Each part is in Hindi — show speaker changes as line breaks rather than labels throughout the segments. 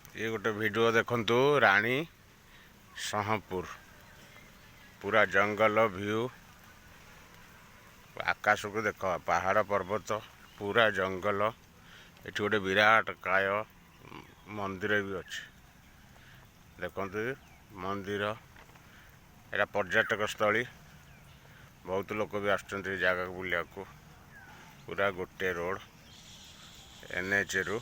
ये गोटे वीडियो देखंतु रानी सहपुर पूरा जंगल व्यू आकाश को देख पहाड़ पर्वत पूरा जंगल ये गोटे विराट काय मंदिर भी अच्छे देखते मंदिर एटा पर्यटक स्थली बहुत लोग भी आसुँच जगह बुलिया को पूरा गोटे रोड NH रु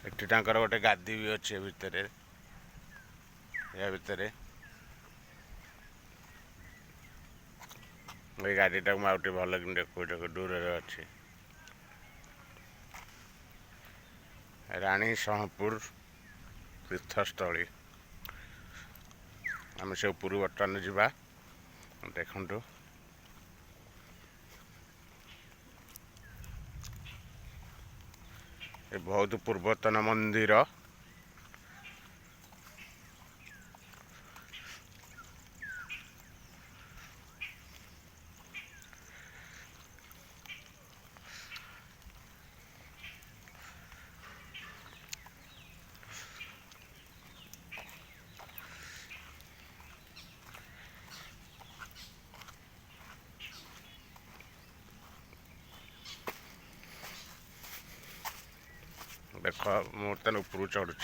एटी तांकर गोटे गादी भी अच्छे भितर या भितर ये गाड़ीटा मुझे भल कि देखो दूर अच्छे रानी सहपुर तीर्थस्थली आम से ऊपर बर्तमान जावा देखु ये बहुत पूर्वतन मंदिर देख बर्तमान ऊपर चढ़ुच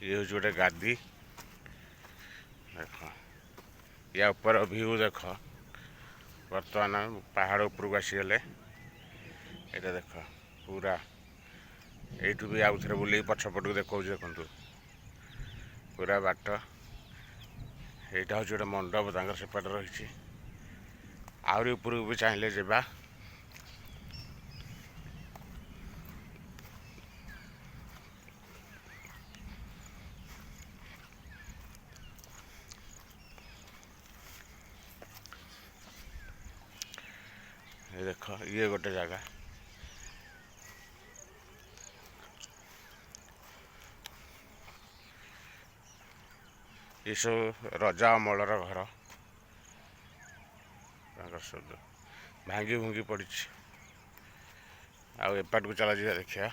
ये हूँ गोटे गादी देख या ऊपर व्यू देख बर्तमान पहाड़ उपरକୁ आसीगले ये देख पूरा यू भी आउ थे बुले पछपट को देखा देखु पूरा बाट यहाँ हूँ गोटे मंडप तक सेपटे रही आहरी उपरକୁ भी चाहिए जावा ये देख ये गोटे जगह ये सब रजा अमलर घर सब भांगी भुंगी पड़ी आपाट को चला जा देखिया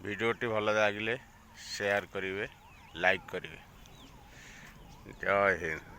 वीडियोटी भल लगे शेयर करेंगे लाइक करेंगे जय हिंद।